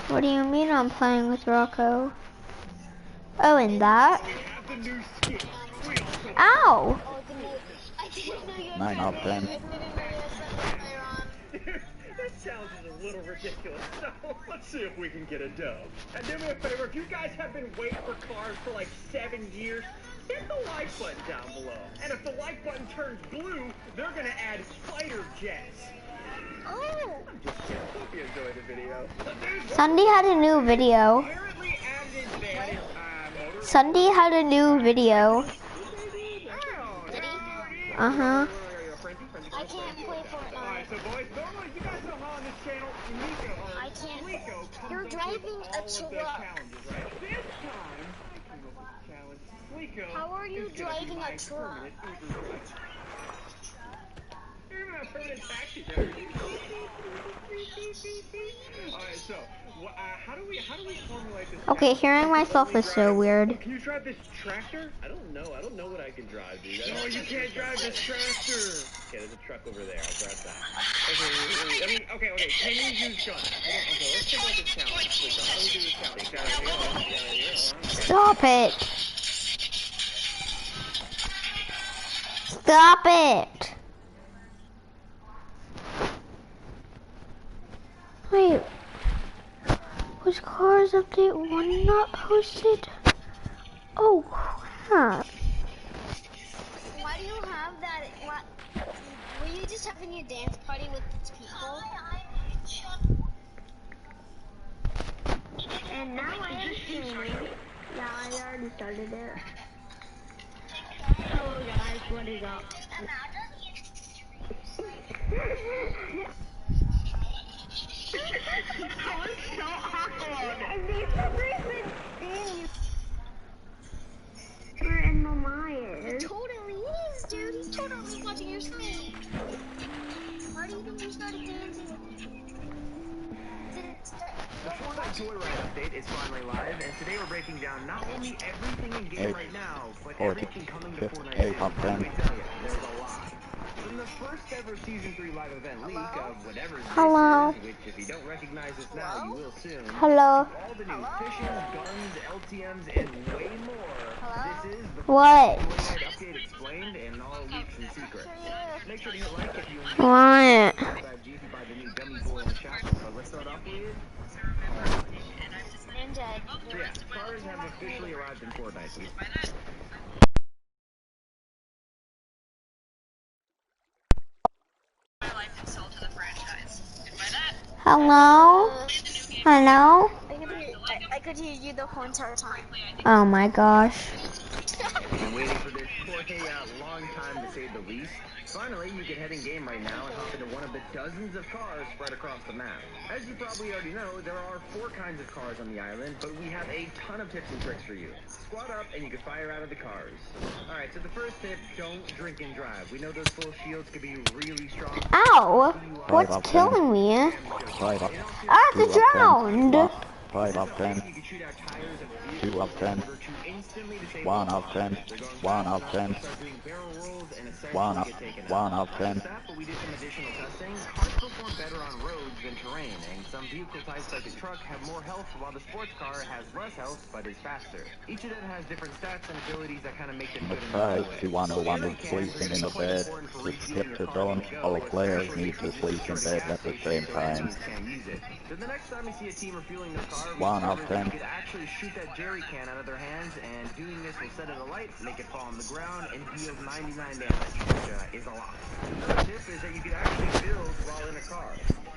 What do you mean I'm playing with Rocco? Oh, and that? Ow! I didn't know you had 9 out of 10. That sounds a little ridiculous, so let's see if we can get a dub. And do me a favor, if you guys have been waiting for cars for like 7 years, hit the like button down below. And if the like button turns blue, they're gonna add fighter jets. Oh! I'm just kidding. Hope you enjoyed the video. Sunday had a new video. Apparently added his van, Sunday had a new video. Did he? Uh-huh. I can't play Fortnite. Alright, so boys, normally you guys know how on this channel, I can't. You're driving a truck. How are you driving a truck? Alright, so how do we formulate this? Okay, hearing myself is so weird. Can you drive this tractor? I don't know what I can drive, dude. Oh, you can't drive this tractor. Okay, there's a truck over there. I'll drive that. Okay, can you use guns? Okay, let's take out this challenge. Wait, so how do we do this challenge? Stop it! Stop it! Wait, was Cars Update 1 not posted? Oh crap. Why do you have that? Were you just having a dance party with people? And now I am streaming. Yeah, I already started it. Hello guys, what is up? That was so awkward. I need the reason thing. We're in the Myers. It totally is, dude. He's totally watching your screen. Why do you think you started dancing? The Fortnite Joyride update is finally live, and today we're breaking down not only everything in game right now, but everything coming to Fortnite. Let me tell you, there's a lot. From the first ever Season 3 live event leak of whatever this Hello. is, which if you don't recognize this now, you will soon. Hello. All the new fissions, guns, LTMs, and way more. This is the What? Joyride update explained and all leaks and secrets. Make sure to hit like if you enjoyed What? by the new dummy boy in the shop. But let's start off with... I'm dead. So yeah, cars have officially arrived in Fortnite. Hello? Hello? I could hear you the whole entire time. Oh my gosh. Been waiting for this for a long time, to say the least. Finally, you can head in game right now and hop into one of the dozens of cars spread across the map. As you probably already know, there are 4 kinds of cars on the island, but we have a ton of tips and tricks for you. Squat up and you can fire out of the cars. Alright, so the first tip, don't drink and drive. We know those full shields can be really strong. Ow! What's killing me? Ah, the drowned! 5 out of 10. 2 out of 10. 1 out of 10. 1 out of 10. 1 out of 10. But we did some additional testing. Cars perform better on roads than terrain, and some vehicle types like the truck have more health, while the sports car has less health but is faster. Each of them has different stats and abilities that kind of make them good in their own way. 2-1-0-1 is sleeping in the bed. With skip to dawn, all players need to sleep in bed at the same time. So the next time you see a team refueling their car, 1 out of 10. you could actually shoot that jerry can out of their hands, and doing this will set it alight, make it fall on the ground, and deal 99 damage, which is a lot. Another tip is that you can actually build while in a car.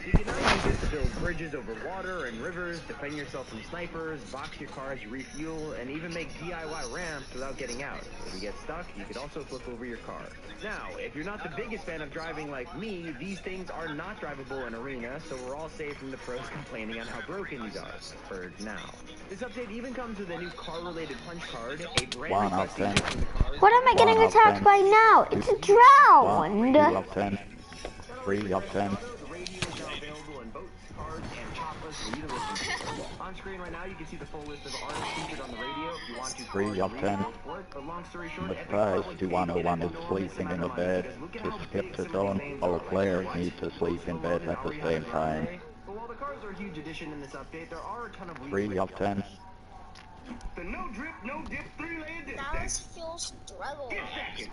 You can now use this to build bridges over water and rivers, defend yourself from snipers, box your car as you refuel, and even make DIY ramps without getting out. If you get stuck, you could also flip over your car. Now, if you're not the biggest fan of driving like me, these things are not drivable in Arena, so we're all safe from the pros complaining on how broken these are, for now. This update even comes with a new car-related punch card, a brand 1 out of 10. What am I getting attacked by now? It's a drowned! 2 out of 10. 3 out of 10. On screen right now, you can see the full list of artists featured on the radio. If you want to 3 out of 10. but long story short, Besides, 2-1-0-1 is sleeping in the bed. To skip to dawn, all players need to sleep in bed at the same time. But while the cars are another huge addition in this update, there are a ton of leaks. 3 of 10. The no drip, no dip, 3-layer dip That stack. was fuel struggle. Get second.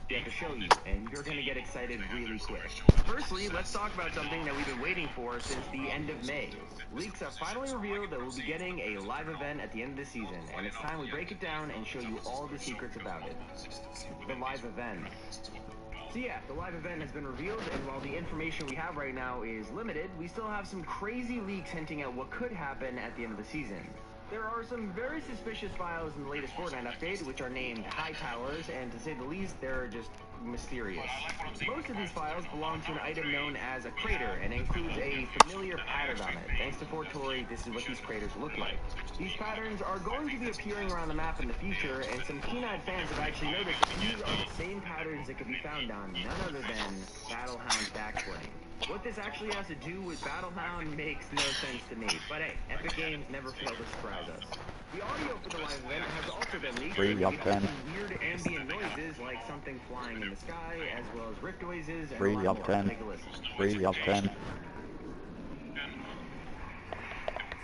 We have to show you, and you're gonna get excited really quick. Firstly, let's talk about something that we've been waiting for since the end of May. Leaks have finally revealed that we'll be getting a live event at the end of the season, and it's time we break it down and show you all the secrets about it. The live event. So yeah, the live event has been revealed, and while the information we have right now is limited, we still have some crazy leaks hinting at what could happen at the end of the season. There are some very suspicious files in the latest Fortnite update, which are named High Towers, and to say the least, they're just mysterious. Most of these files belong to an item known as a crater, and includes a familiar pattern on it. Thanks to Fortory, this is what these craters look like. These patterns are going to be appearing around the map in the future, and some keen-eyed fans have actually noticed that these are the same patterns that can be found on none other than Battlehound's backbling. What this actually has to do with Battlehound makes no sense to me, but hey, Epic Games never fail to surprise us. The audio for the live event has also been leaked. 3 of 10. Some weird ambient noises like something flying in the sky, as well as rift noises and 3 a lot of more. 10. Take a listen. 3 of 10.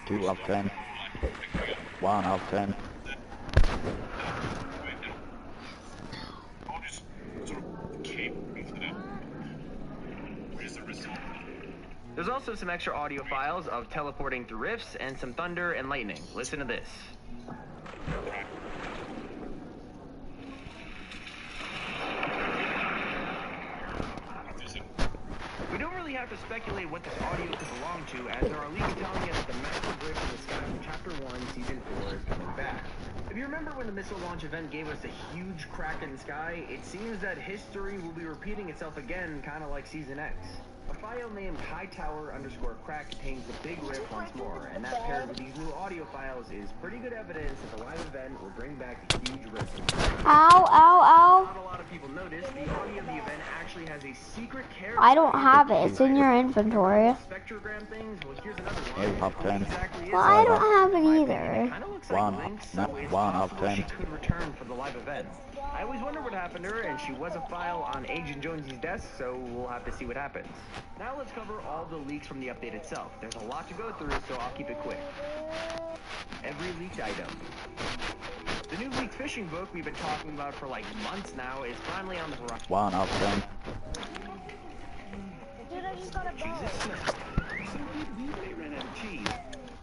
2 of 10. 1 of 10. There's also some extra audio files of teleporting through rifts and some thunder and lightning. Listen to this. We don't really have to speculate what this audio could belong to, as there are leaks telling us that the massive rift in the sky from Chapter 1, Season 4 is coming back. If you remember when the missile launch event gave us a huge crack in the sky, it seems that history will be repeating itself again, kind of like Season X. A file named Hightower_crack contains the big rift once more, and that paired with these new audio files is pretty good evidence that the live event will bring back the huge rift. Ow, ow, Not a lot of people notice, the audio of the event actually has a secret character. ow. I don't have it. It's in your inventory. Spectrogram things, well here's another one. 8 of 10. Exactly Well, I don't have it either. Kinda looks like 1 Link, of so it's 1 of possible 10. she could return for the live event. I always wonder what happened to her, and she was a file on Agent Jonesy's desk, so we'll have to see what happens. Now let's cover all the leaks from the update itself. There's a lot to go through, so I'll keep it quick. Every leaked item. The new leaked fishing book we've been talking about for like months now is finally on the horizon. 1 of 10. Dude, I just got a bow. They ran out of cheese.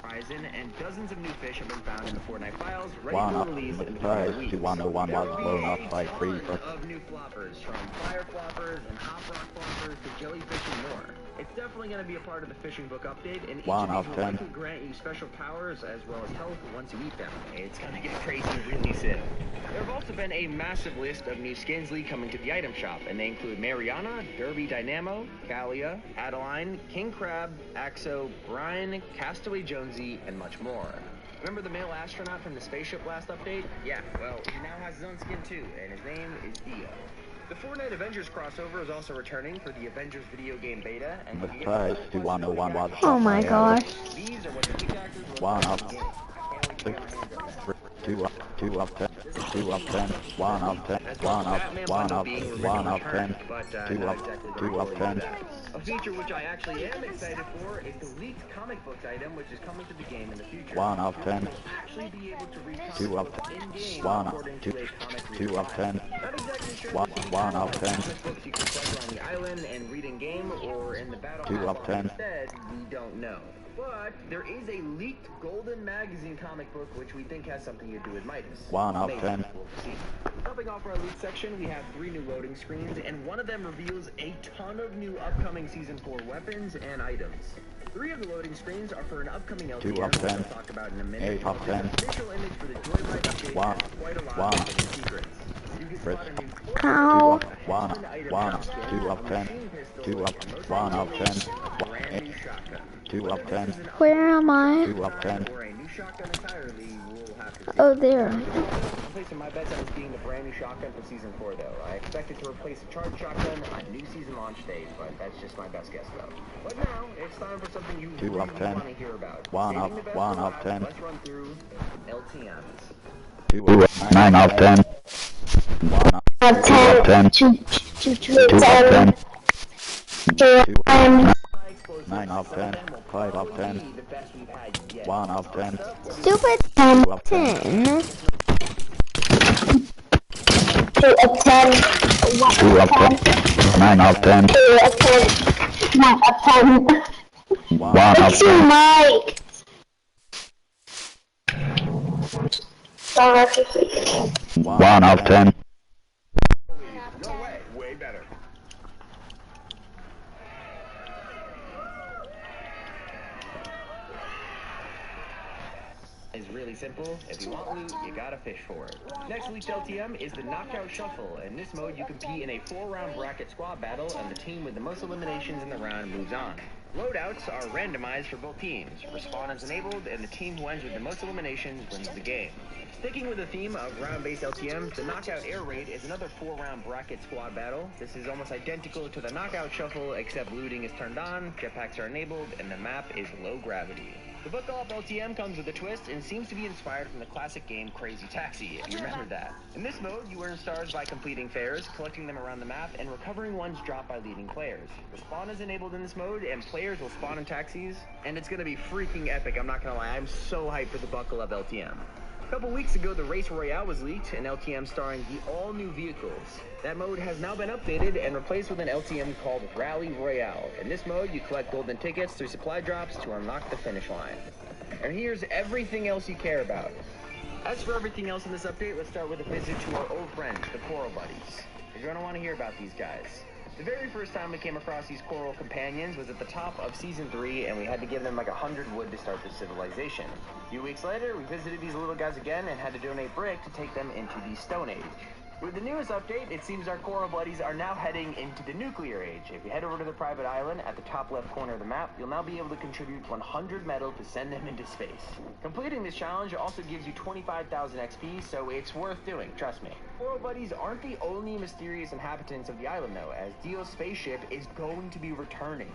Horizon, and dozens of new fish have been found in the Fortnite files, ready 1 for of release in the 5 coming to weeks. 101 There was will blown be up a by ton 3. of new floppers, from fire floppers and hot rock floppers to jellyfish and more. It's definitely going to be a part of the fishing book update, and each 1 of of these will 10. likely grant you special powers as well as health once you eat them. It's going to get crazy really soon. There have also been a massive list of new skins leaked coming to the item shop, and they include Mariana, Derby Dynamo, Gallia, Adeline, King Crab, Axo, Brian, Castaway Jonesy, and much more. Remember the male astronaut from the spaceship last update? Yeah, well, he now has his own skin too, and his name is Dio. The Fortnite Avengers crossover is also returning for the Avengers video game beta, and The you can get 5 to 101 was Oh my gosh. These are what the leak actors look 1 like of in the game. Can't wait to get my hands on them. 2 of 10. 2 of 10. 1 of 10. 1 of 1 of 1 of 10. 2 of 10. A feature which I actually am excited for is the leaked comic books item, which is coming to the game in the future. 1 of 10. You'll actually be able to read 2 of comic books in-game 1 according of to 2. a comic 2 of 10. Not exactly sure 1 what 1 of 10. comic books you can plug on the island and read in-game or in the battle 2 of pass 10. instead, we don't know. But there is a leaked Golden Magazine comic book which we think has something to do with Midas. 1 of Maybe. 10. We'll see. Topping off our leak section, we have 3 new loading screens, and one of them reveals a ton of new upcoming Season 4 weapons and items. 3 of the loading screens are for an upcoming LTM, 2 of which 10. I'll talk about in a minute. 8 of 10. The official image for the Joyride update 1 has quite a lot 1 of hidden secrets. You can spot a new 2 Ow. of 1 1 2 of 10. 2 of 1 of 10. brand new shotgun. 2 of 10. Where am I? 2 of 10. Or a new shotgun entirely, we'll have to see. Oh, there. I'm placing my bets on this being the brand new shotgun for Season 4, though. I expect it to replace a charged shotgun on new season launch date, but that's just my best guess, though. But now, it's time for something you 2 really of 10. want to hear about. 1 Saving of the best 1 for of last, 10. Let's run through LTMs. 2 of 9 of 10. 1 of 10. 2 of 10. 2 of 10. 2 of 10. High explosive 9 out of 10, 5 out of 10, the best we've had yet. 1 out of 10, Stupid 2 out of 10, 10. 2 of 10. 2 out of 10, 9 out of 10, 2 of 10. 1 of 10. 1 out of Fix your 10, mic. Sorry. 1 out of 10. No way. Way better. Is really simple. If you want loot, you gotta fish for it. Next week's LTM is the Knockout Shuffle. In this mode, you compete in a 4-round bracket squad battle, and the team with the most eliminations in the round moves on. Loadouts are randomized for both teams. Respawn is enabled, and the team who ends with the most eliminations wins the game. Sticking with the theme of round-based LTMs, the Knockout Air Raid is another 4-round bracket squad battle. This is almost identical to the Knockout Shuffle, except looting is turned on, jetpacks are enabled, and the map is low gravity. The Buckle Up LTM comes with a twist and seems to be inspired from the classic game Crazy Taxi, if you remember that. In this mode, you earn stars by completing fares, collecting them around the map, and recovering ones dropped by leading players. Respawn is enabled in this mode, and players will spawn in taxis, and it's gonna be freaking epic, I'm not gonna lie. I'm so hyped for the Buckle Up LTM. A couple weeks ago, the Race Royale was leaked, an LTM starring the all-new vehicles. That mode has now been updated and replaced with an LTM called Rally Royale. In this mode, you collect golden tickets through supply drops to unlock the finish line. And here's everything else you care about. As for everything else in this update, let's start with a visit to our old friends, the Coral Buddies. You're gonna want to hear about these guys. The very first time we came across these coral companions was at the top of Season 3, and we had to give them like 100 wood to start their civilization. A few weeks later, we visited these little guys again and had to donate brick to take them into the Stone Age. With the newest update, it seems our coral buddies are now heading into the nuclear age. If you head over to the private island at the top left corner of the map, you'll now be able to contribute 100 metal to send them into space. Completing this challenge also gives you 25,000 XP, so it's worth doing, trust me. Coral buddies aren't the only mysterious inhabitants of the island though, as Dio's spaceship is going to be returning.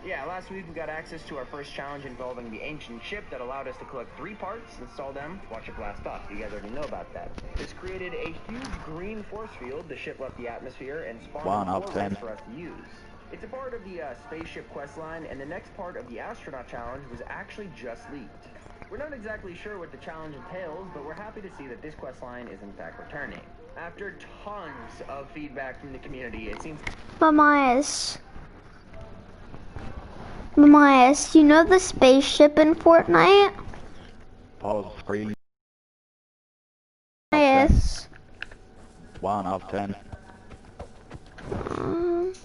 Yeah, last week we got access to our first challenge involving the ancient ship that allowed us to collect 3 parts, install them, watch it blast off. You guys already know about that. This created a huge green force field. The ship left the atmosphere and spawned 4 reds for us to use. It's a part of the spaceship quest line, and the next part of the astronaut challenge was actually just leaked. We're not exactly sure what the challenge entails, but we're happy to see that this quest line is in fact returning. After tons of feedback from the community, it seems... Mamias, you know the spaceship in Fortnite? Pause screen. Yes. 1 out of 10.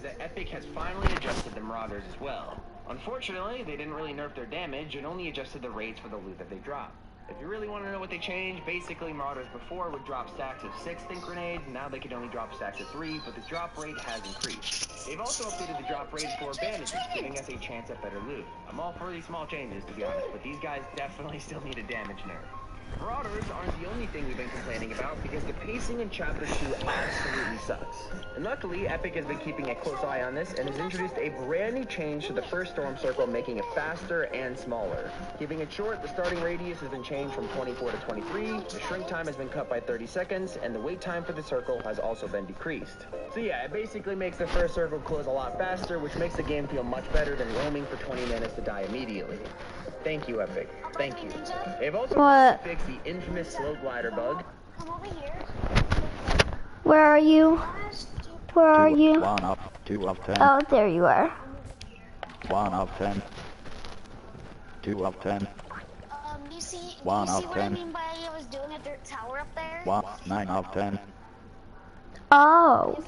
The Epic has finally adjusted the Marauders as well. Unfortunately, they didn't really nerf their damage and only adjusted the rates for the loot that they drop. If you really want to know what they changed, basically Marauders before would drop stacks of 6 think grenades, now they can only drop stacks of 3, but the drop rate has increased. They've also updated the drop rate for bandages, giving us a chance at better loot. I'm all for these small changes, to be honest, but these guys definitely still need a damage nerf. Marauders aren't the only thing we've been complaining about, because the pacing in Chapter 2 absolutely sucks. And luckily, Epic has been keeping a close eye on this and has introduced a brand new change to the first storm circle, making it faster and smaller. Keeping it short, the starting radius has been changed from 24 to 23, the shrink time has been cut by 30 seconds, and the wait time for the circle has also been decreased. So yeah, it basically makes the first circle close a lot faster, which makes the game feel much better than roaming for 20 minutes to die immediately. Thank you, Epic. Thank you. They've also fixed the infamous slow glider bug. Come over here. Where are you? Where are you? 1 up, 2 of 10. Oh, there you are. 1 of 10. 2 of 10. You see 1 what of I 10. mean by I was doing at the tower up there? 9 of 10. Oh.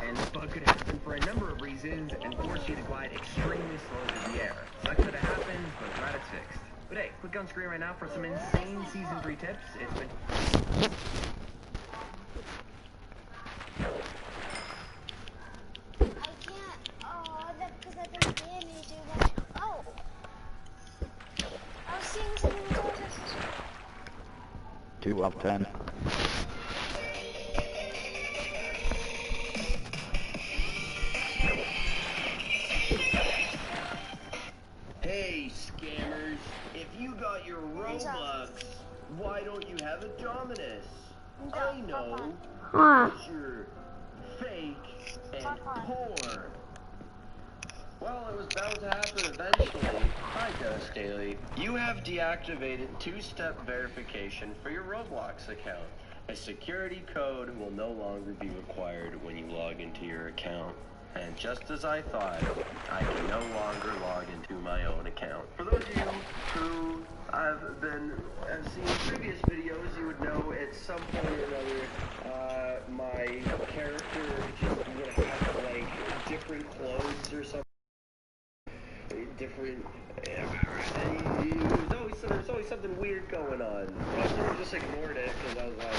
And this bug could happen for a number of reasons and force you to glide extremely slow through the air. Sucks that it happens, but glad it's fixed. But hey, click on screen right now for some insane Season 3 tips. It's been... I can't. Oh, that's because I've been damaged too much. Oh. I was seeing something over. 2 of 10. Hey, scammers, if you got your Robux, why don't you have a Dominus? I know, Huh. you're fake and poor. Well, it was bound to happen eventually. Hi, Dennis Daly. You have deactivated two-step verification for your Roblox account. A security code will no longer be required when you log into your account. And just as I thought, I can no longer log into my own account. For those of you who have seen previous videos, you would know at some point or another, my character just would have like different clothes or something. Different. There's always something weird going on. But I sort of just ignored it because I was like,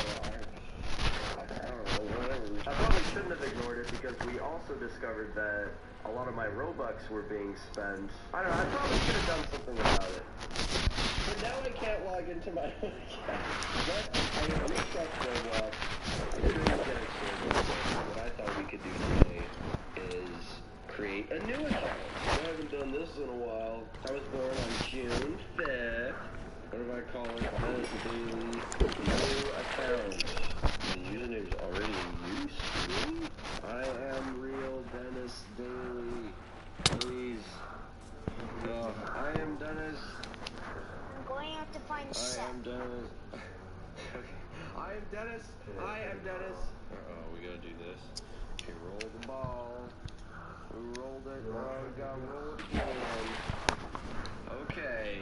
I don't know, whatever. I probably shouldn't have ignored it because we also discovered that a lot of my Robux were being spent. I don't know, I probably should have done something about it. But now I can't log into my own account. I have reset Roblox. I couldn't get it sorted. What I thought we could do today is create a new account. I haven't done this in a while. I was born on June 5th. What do I call it? Dennis Daily. New account. The username is already in use? Really? I am real Dennis Daily. Please. No, I am Dennis. I'm going out to find Seth. I am Dennis. I am Dennis. I am Dennis. Uh-oh, we gotta do this. Okay, roll the ball. We rolled it. Oh, we gotta roll it again. Okay.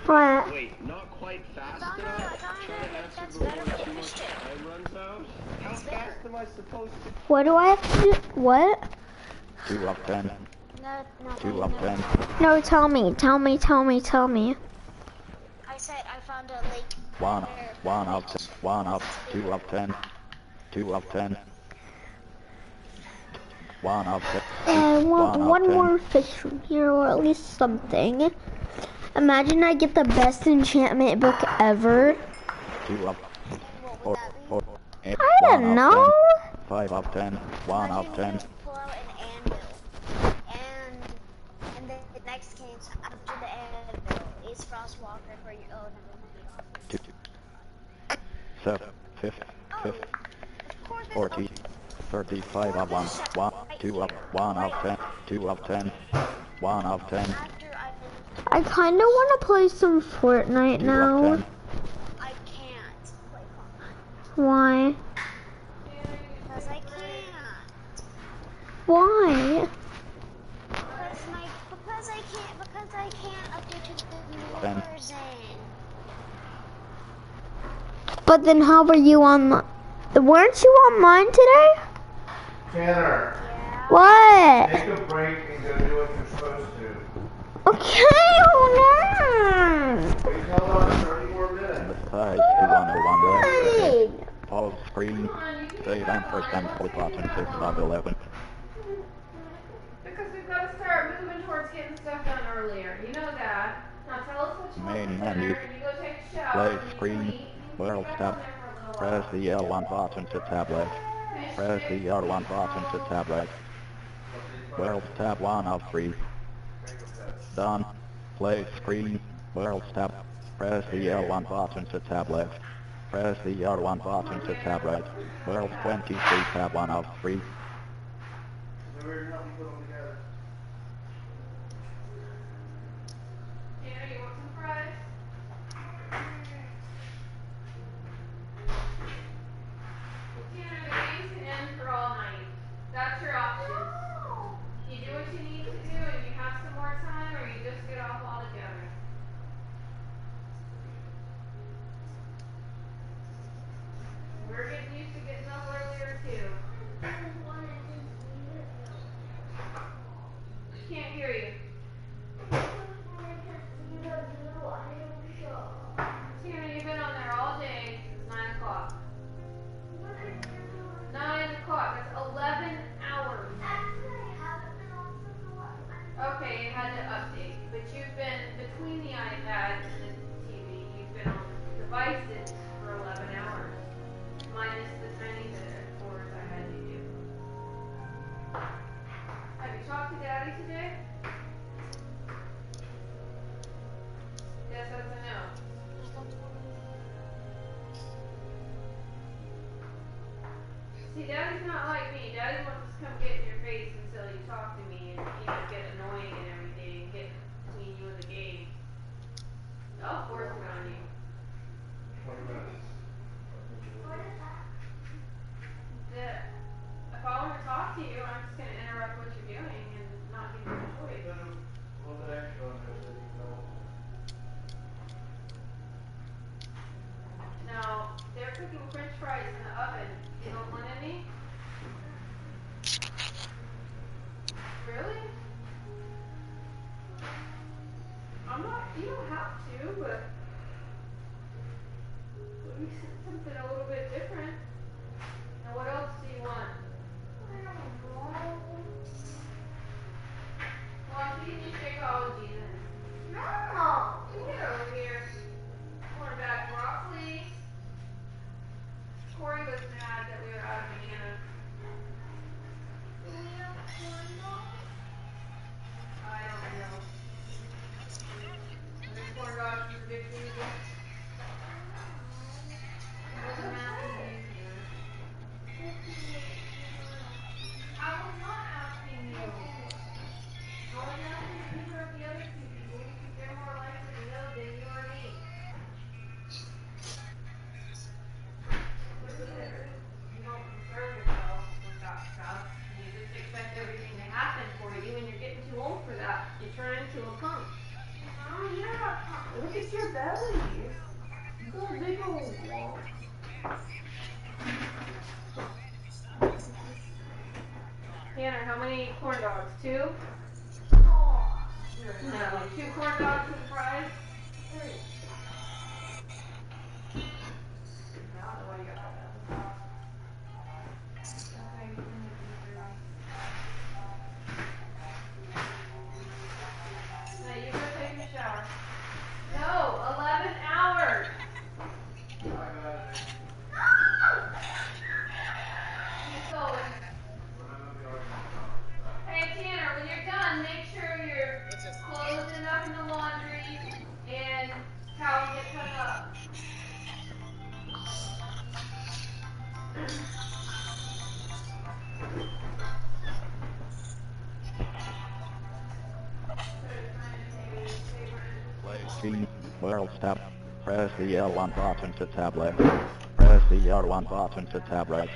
What? Wait, not quite fast No, enough? Trying to that's answer better before than too much this shit. time runs out? How fast am I supposed to? What do I have to do? What? 2 of 10. No, 2 of 10. No, tell me. I said I found a lake. 1 of 10. 1 of 2 of 10. 2 of 10. 1 of 10. I want 1 of one 10. more fish from here, or at least something. Imagine I get the best enchantment book ever. 2 of What 4. would that be? 4. I don't know. 5 of 10. 1 of 10. Imagine you pull out an anvil, and then the next game after the anvil is Frostwalker for your own. 2. 7. 5. Oh, 5. of course there's 40. 35 of 1. 1. 2 of 1 of 10. 2 of 10. 1 of 10. after I kind of want to play some Fortnite 2 now. of 10. I can't play Fortnite Why? because I can't. Why? Because I can't update to the new 10. version. But then how were you online? Weren't you online today? Tanner, What? take a break and go do what you're supposed to. Okay, hold on. We've held on 30 more minutes. Besides, 201 left. Wait. Pause screen. Save ampersand for button 6 of 11. Because we've got to start moving towards getting stuff done earlier. You know that. Now tell us what you want Main for dinner, menu. and you go take a shower, Play and you screen. can eat. World Back tab. on there for a little Press while. the L1 button to tab left. Press the L1 button to tab right. World tab 1 of 3. Done. Play screen. World tab. Press the L1 button to tab left. Press the R1 button to tab right. World 23 tab 1 of 3. Tanner, you want some fries? Tanner, the games can end for all night. That's your options. You do what you need to do and you have some more time, or you just get off altogether. We're getting used to getting up earlier too. See, Daddy's not like me. Daddy wants to come get in your face until you talk to me and get annoying and everything, get between you and the game. I'll force it on you. 20 minutes. If I want to talk to you, I'm just going to interrupt what you're doing and not give you a choice. There's a little bit extra on there so you know. Now, they're cooking French fries in the oven. You don't want any? Really? I'm not, you don't have to, but let me set something a little bit different. Now, what else do you want? Well, I'm feeding you Shakeology then. No. You get over here. Corn back broccoli. Corey was mad that we were out of bananas. I don't know. There's corn dogs for big people. Doesn't have to be here. I was not asking you. I was asking if you heard the other two people because they're more likely to know than you or me. You don't concern yourself with that stuff. You just expect everything to happen for you and you're getting too old for that. You turn into a punk. Oh, yeah. Look at your belly. You got a big old wall. Tanner, how many corn dogs? 2? No, 2 corn dogs and fries? 3. I don't know why you got that. Okay, you can make these 3. Now you go take a shower. No, 11 hours. Keep going. Hey Tanner, when you're done, make sure your clothes end up in the laundry and towels get hung up. Play screen. World tab. Press the L1 button to tab left. Press the R1 button to tab right.